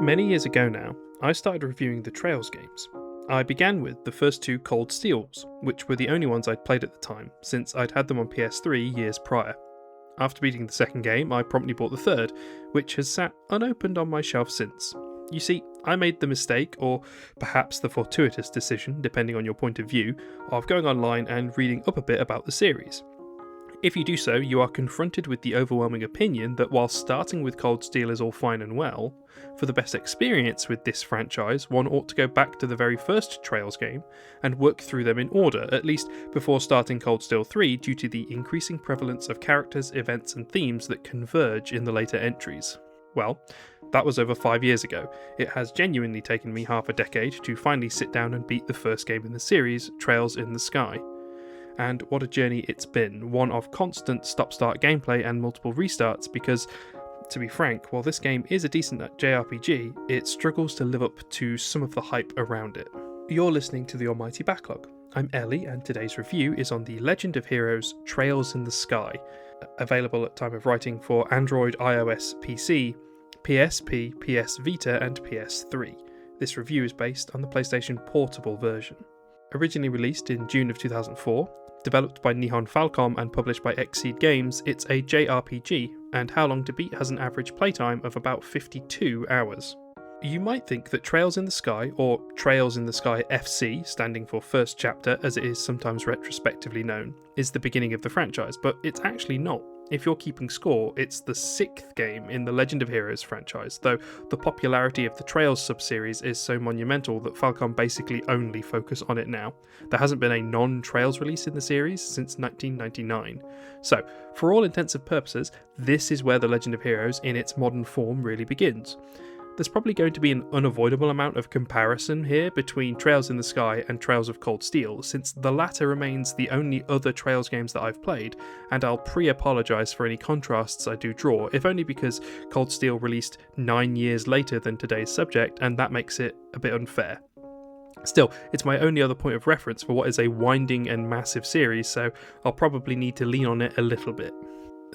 Many years ago now, I started reviewing the Trails games. I began with the first two Cold Steels, which were the only ones I'd played at the time, since I'd had them on PS3 years prior. After beating the second game, I promptly bought the third, which has sat unopened on my shelf since. You see, I made the mistake, or perhaps the fortuitous decision, depending on your point of view, of going online and reading up a bit about the series. If you do so, you are confronted with the overwhelming opinion that while starting with Cold Steel is all fine and well, for the best experience with this franchise, one ought to go back to the very first Trails game and work through them in order, at least before starting Cold Steel 3 due to the increasing prevalence of characters, events and themes that converge in the later entries. Well, that was over 5 years ago. It has genuinely taken me half a decade to finally sit down and beat the first game in the series, Trails in the Sky. And what a journey it's been, one of constant stop-start gameplay and multiple restarts because, to be frank, while this game is a decent JRPG, it struggles to live up to some of the hype around it. You're listening to the almighty Backlog. I'm Ellie, and today's review is on the Legend of Heroes Trails in the Sky, available at time of writing for Android, iOS, PC, PSP, PS Vita and PS3. This review is based on the PlayStation Portable version. Originally released in June of 2004, developed by Nihon Falcom and published by Xseed Games, it's a JRPG, and How Long to Beat has an average playtime of about 52 hours. You might think that Trails in the Sky, or Trails in the Sky FC, standing for First Chapter as it is sometimes retrospectively known, is the beginning of the franchise, but it's actually not. If you're keeping score, it's the 6th game in the Legend of Heroes franchise, though the popularity of the Trails subseries is so monumental that Falcom basically only focus on it now. There hasn't been a non-Trails release in the series since 1999. So, for all intents and purposes, this is where the Legend of Heroes in its modern form really begins. There's probably going to be an unavoidable amount of comparison here between Trails in the Sky and Trails of Cold Steel, since the latter remains the only other Trails games that I've played, and I'll pre-apologise for any contrasts I do draw, if only because Cold Steel released 9 years later than today's subject, and that makes it a bit unfair. Still, it's my only other point of reference for what is a winding and massive series, so I'll probably need to lean on it a little bit.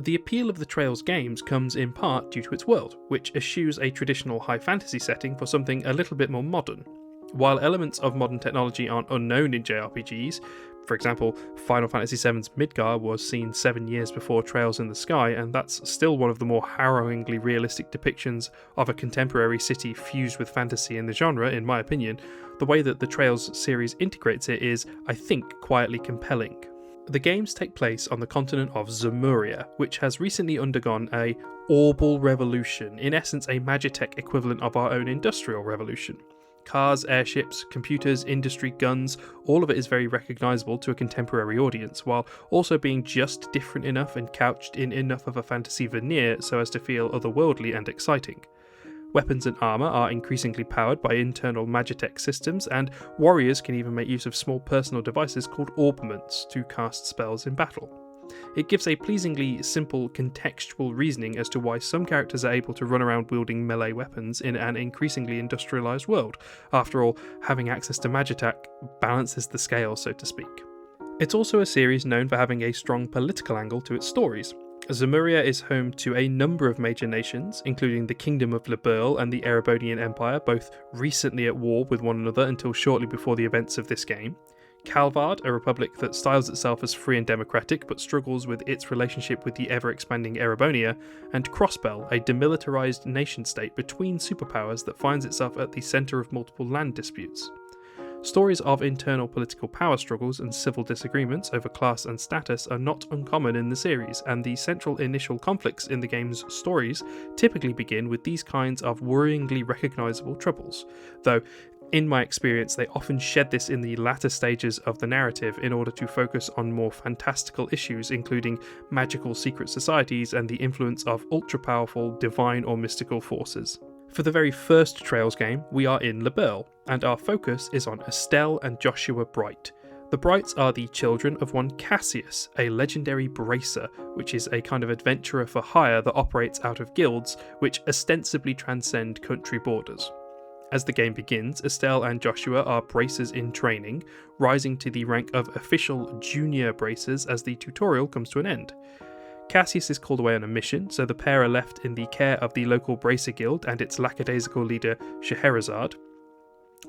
The appeal of the Trails games comes in part due to its world, which eschews a traditional high fantasy setting for something a little bit more modern. While elements of modern technology aren't unknown in JRPGs, for example, Final Fantasy VII's Midgar was seen 7 years before Trails in the Sky, and that's still one of the more harrowingly realistic depictions of a contemporary city fused with fantasy in the genre, in my opinion. The way that the Trails series integrates it is, I think, quietly compelling. The games take place on the continent of Zemuria, which has recently undergone a orbal revolution, in essence a Magitech equivalent of our own industrial revolution. Cars, airships, computers, industry, guns, all of it is very recognisable to a contemporary audience, while also being just different enough and couched in enough of a fantasy veneer so as to feel otherworldly and exciting. Weapons and armour are increasingly powered by internal Magitech systems, and warriors can even make use of small personal devices called orbments to cast spells in battle. It gives a pleasingly simple contextual reasoning as to why some characters are able to run around wielding melee weapons in an increasingly industrialised world. After all, having access to Magitech balances the scale, so to speak. It's also a series known for having a strong political angle to its stories. Zemuria is home to a number of major nations, including the Kingdom of Liberl and the Erebonian Empire, both recently at war with one another until shortly before the events of this game. Calvard, a republic that styles itself as free and democratic but struggles with its relationship with the ever-expanding Erebonia, and Crossbell, a demilitarised nation-state between superpowers that finds itself at the centre of multiple land disputes. Stories of internal political power struggles and civil disagreements over class and status are not uncommon in the series, and the central initial conflicts in the game's stories typically begin with these kinds of worryingly recognisable troubles, though in my experience they often shed this in the latter stages of the narrative in order to focus on more fantastical issues, including magical secret societies and the influence of ultra-powerful divine or mystical forces. For the very first Trails game, we are in Liberl, and our focus is on Estelle and Joshua Bright. The Brights are the children of one Cassius, a legendary bracer, which is a kind of adventurer for hire that operates out of guilds, which ostensibly transcend country borders. As the game begins, Estelle and Joshua are bracers in training, rising to the rank of official junior bracers as the tutorial comes to an end. Cassius is called away on a mission, so the pair are left in the care of the local Bracer Guild and its lackadaisical leader Scheherazade.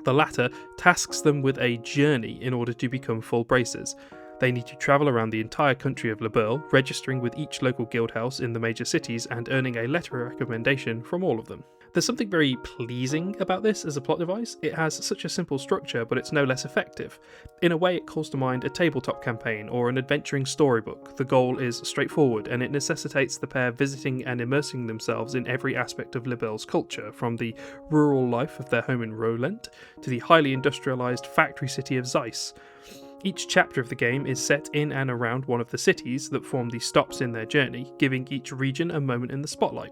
The latter tasks them with a journey in order to become full bracers. They need to travel around the entire country of Liberl, registering with each local guild house in the major cities and earning a letter of recommendation from all of them. There's something very pleasing about this as a plot device. It has such a simple structure, but it's no less effective. In a way, it calls to mind a tabletop campaign or an adventuring storybook. The goal is straightforward, and it necessitates the pair visiting and immersing themselves in every aspect of Liberl's culture, from the rural life of their home in Rolent to the highly industrialised factory city of Zeiss. Each chapter of the game is set in and around one of the cities that form the stops in their journey, giving each region a moment in the spotlight.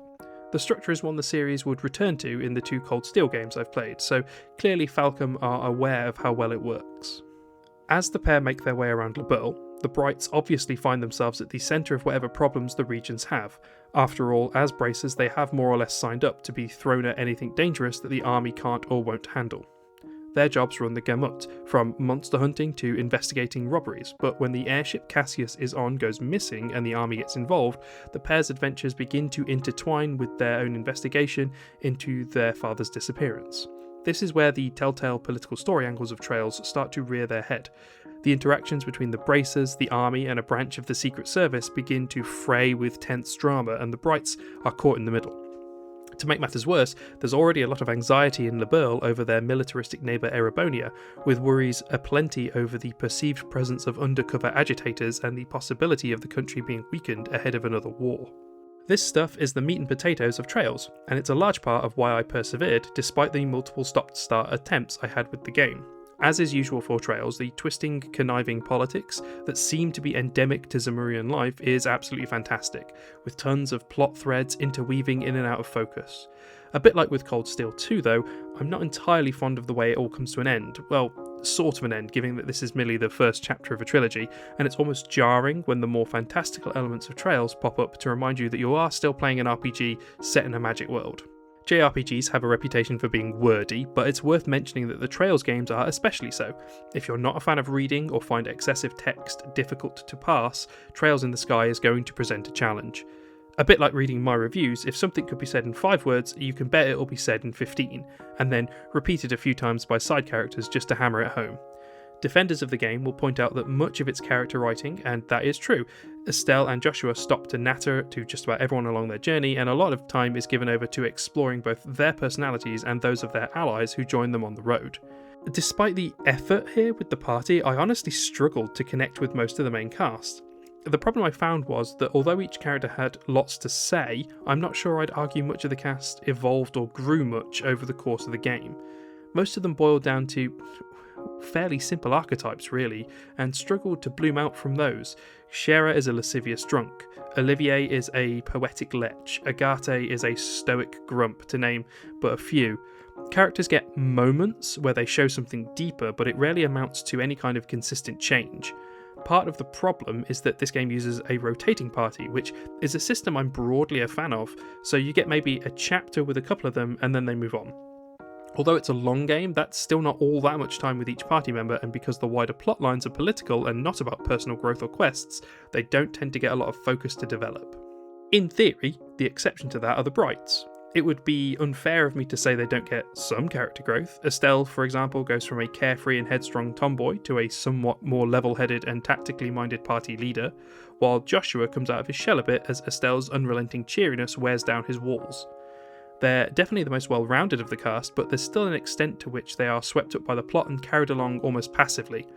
The structure is one the series would return to in the 2 Cold Steel games I've played, so clearly Falcom are aware of how well it works. As the pair make their way around Liberl, the Brights obviously find themselves at the centre of whatever problems the regions have. After all, as bracers they have more or less signed up to be thrown at anything dangerous that the army can't or won't handle. Their jobs run the gamut, from monster hunting to investigating robberies, but when the airship Cassius is on goes missing and the army gets involved, the pair's adventures begin to intertwine with their own investigation into their father's disappearance. This is where the telltale political story angles of Trails start to rear their head. The interactions between the bracers, the army, and a branch of the Secret Service begin to fray with tense drama, and the Brights are caught in the middle. To make matters worse, there's already a lot of anxiety in Liberl over their militaristic neighbour Erebonia, with worries aplenty over the perceived presence of undercover agitators and the possibility of the country being weakened ahead of another war. This stuff is the meat and potatoes of Trails, and it's a large part of why I persevered despite the multiple stop-start attempts I had with the game. As is usual for Trails, the twisting, conniving politics that seem to be endemic to Zamurian life is absolutely fantastic, with tons of plot threads interweaving in and out of focus. A bit like with Cold Steel 2 though, I'm not entirely fond of the way it all comes to an end. Well, sort of an end, given that this is merely the first chapter of a trilogy, and it's almost jarring when the more fantastical elements of Trails pop up to remind you that you are still playing an RPG set in a magic world. JRPGs have a reputation for being wordy, but it's worth mentioning that the Trails games are especially so. If you're not a fan of reading or find excessive text difficult to parse, Trails in the Sky is going to present a challenge. A bit like reading my reviews, if something could be said in 5 words, you can bet it'll be said in 15, and then repeated a few times by side characters just to hammer it home. Defenders of the game will point out that much of its character writing, and that is true, Estelle and Joshua stop to natter to just about everyone along their journey, and a lot of time is given over to exploring both their personalities and those of their allies who join them on the road. Despite the effort here with the party, I honestly struggled to connect with most of the main cast. The problem I found was that although each character had lots to say, I'm not sure I'd argue much of the cast evolved or grew much over the course of the game. Most of them boiled down to fairly simple archetypes really, and struggled to bloom out from those. Shera is a lascivious drunk, Olivier is a poetic lech, Agate is a stoic grump, to name but a few. Characters get moments where they show something deeper, but it rarely amounts to any kind of consistent change. Part of the problem is that this game uses a rotating party, which is a system I'm broadly a fan of, so you get maybe a chapter with a couple of them and then they move on. Although it's a long game, that's still not all that much time with each party member, and because the wider plot lines are political and not about personal growth or quests, they don't tend to get a lot of focus to develop. In theory, the exception to that are the Brights. It would be unfair of me to say they don't get some character growth. Estelle, for example, goes from a carefree and headstrong tomboy to a somewhat more level-headed and tactically minded party leader, while Joshua comes out of his shell a bit as Estelle's unrelenting cheeriness wears down his walls. They're definitely the most well-rounded of the cast, but there's still an extent to which they are swept up by the plot and carried along almost passively.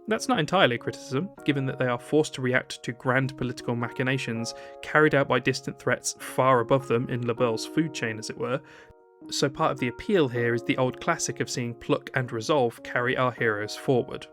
That's not entirely a criticism, given that they are forced to react to grand political machinations carried out by distant threats far above them in Liberl's food chain, as it were, so part of the appeal here is the old classic of seeing pluck and resolve carry our heroes forward.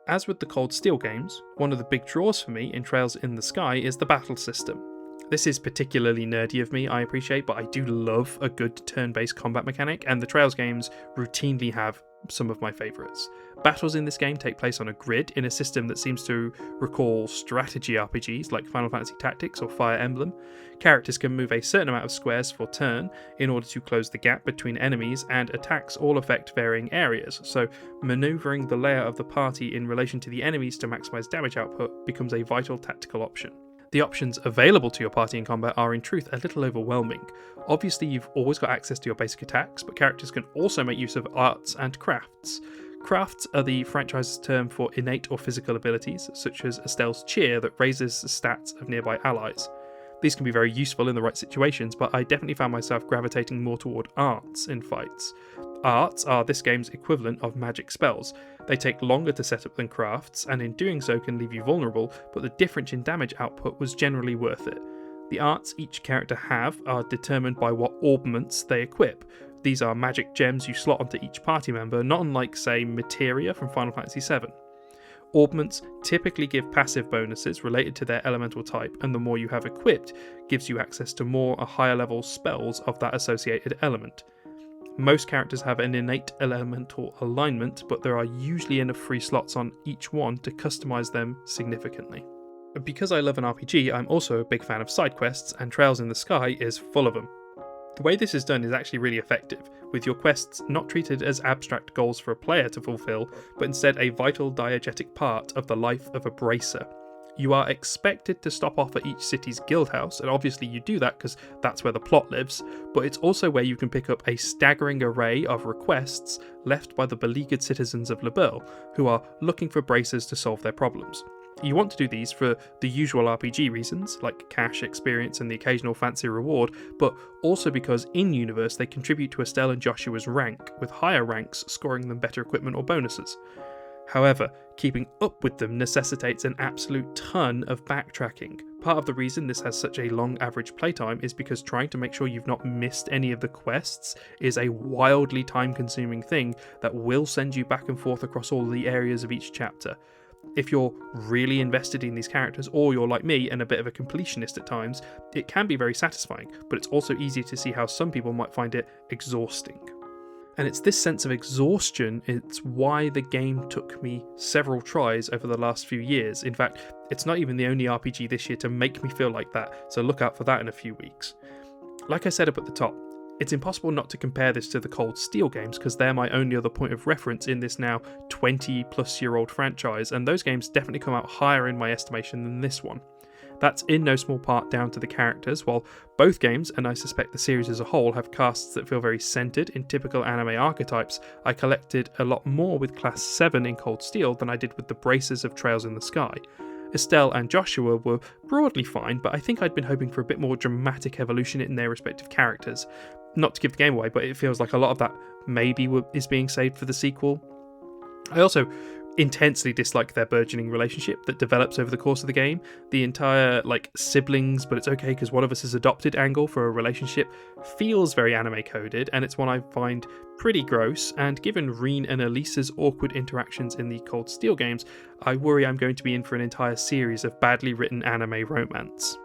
As with the Cold Steel games, one of the big draws for me in Trails in the Sky is the battle system. This is particularly nerdy of me, I appreciate, but I do love a good turn-based combat mechanic, and the Trails games routinely have some of my favourites. Battles in this game take place on a grid in a system that seems to recall strategy RPGs like Final Fantasy Tactics or Fire Emblem. Characters can move a certain amount of squares per turn in order to close the gap between enemies, and attacks all affect varying areas, so manoeuvring the layout of the party in relation to the enemies to maximise damage output becomes a vital tactical option. The options available to your party in combat are in truth a little overwhelming. Obviously you've always got access to your basic attacks, but characters can also make use of arts and crafts. Crafts are the franchise's term for innate or physical abilities, such as Estelle's Cheer that raises the stats of nearby allies. These can be very useful in the right situations, but I definitely found myself gravitating more toward arts in fights. Arts are this game's equivalent of magic spells. They take longer to set up than crafts, and in doing so can leave you vulnerable, but the difference in damage output was generally worth it. The arts each character have are determined by what augments they equip. These are magic gems you slot onto each party member, not unlike, say, materia from Final Fantasy VII. Augments typically give passive bonuses related to their elemental type, and the more you have equipped gives you access to more or higher level spells of that associated element. Most characters have an innate elemental alignment, but there are usually enough free slots on each one to customize them significantly. Because I love an RPG, I'm also a big fan of side quests, and Trails in the Sky is full of them. The way this is done is actually really effective, with your quests not treated as abstract goals for a player to fulfill, but instead a vital diegetic part of the life of a bracer. You are expected to stop off at each city's guildhouse, and obviously you do that because that's where the plot lives, but it's also where you can pick up a staggering array of requests left by the beleaguered citizens of Liberl, who are looking for bracers to solve their problems. You want to do these for the usual RPG reasons, like cash, experience, and the occasional fancy reward, but also because in-universe they contribute to Estelle and Joshua's rank, with higher ranks scoring them better equipment or bonuses. However, keeping up with them necessitates an absolute ton of backtracking. Part of the reason this has such a long average playtime is because trying to make sure you've not missed any of the quests is a wildly time-consuming thing that will send you back and forth across all the areas of each chapter. If you're really invested in these characters, or you're like me and a bit of a completionist at times, it can be very satisfying, but it's also easy to see how some people might find it exhausting. And it's this sense of exhaustion, it's why the game took me several tries over the last few years. In fact, it's not even the only RPG this year to make me feel like that, so look out for that in a few weeks. Like I said up at the top, it's impossible not to compare this to the Cold Steel games because they're my only other point of reference in this now 20-plus-year-old franchise, and those games definitely come out higher in my estimation than this one. That's in no small part down to the characters. While both games, and I suspect the series as a whole, have casts that feel very centered in typical anime archetypes, I collected a lot more with Class 7 in Cold Steel than I did with the Bracers of Trails in the Sky. Estelle and Joshua were broadly fine, but I think I'd been hoping for a bit more dramatic evolution in their respective characters. Not to give the game away, but it feels like a lot of that maybe is being saved for the sequel. I also intensely dislike their burgeoning relationship that develops over the course of the game. The entire, siblings, but it's okay because one of us is adopted angle for a relationship feels very anime coded, and it's one I find pretty gross, and given Reen and Elisa's awkward interactions in the Cold Steel games, I worry I'm going to be in for an entire series of badly written anime romance.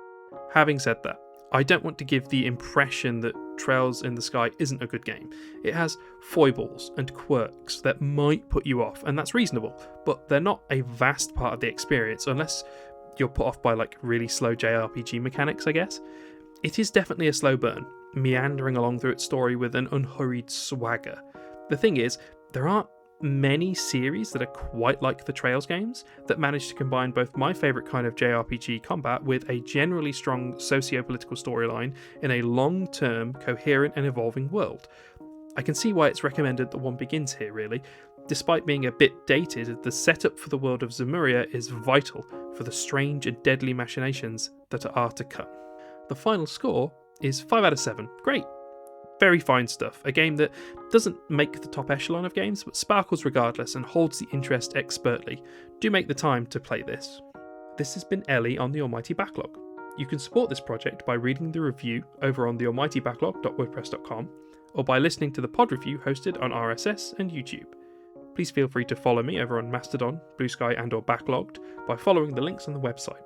Having said that, I don't want to give the impression that Trails in the Sky isn't a good game. It has foibles and quirks that might put you off, and that's reasonable, but they're not a vast part of the experience unless you're put off by really slow JRPG mechanics, I guess. It is definitely a slow burn, meandering along through its story with an unhurried swagger. The thing is, there aren't many series that are quite like the Trails games that manage to combine both my favourite kind of JRPG combat with a generally strong socio-political storyline in a long-term, coherent and evolving world. I can see why it's recommended that one begins here, really. Despite being a bit dated, the setup for the world of Zemuria is vital for the strange and deadly machinations that are to come. The final score is 5 out of 7. Great! Very fine stuff. A game that doesn't make the top echelon of games, but sparkles regardless and holds the interest expertly. Do make the time to play this. This has been Ellie on the Almighty Backlog. You can support this project by reading the review over on thealmightybacklog.wordpress.com, or by listening to the pod review hosted on RSS and YouTube. Please feel free to follow me over on Mastodon, Blue Sky and/or Backlogged by following the links on the website.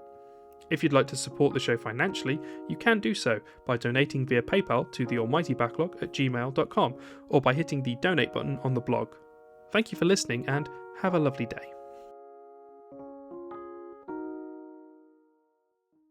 If you'd like to support the show financially, you can do so by donating via PayPal to thealmightybacklog@gmail.com or by hitting the donate button on the blog. Thank you for listening and have a lovely day.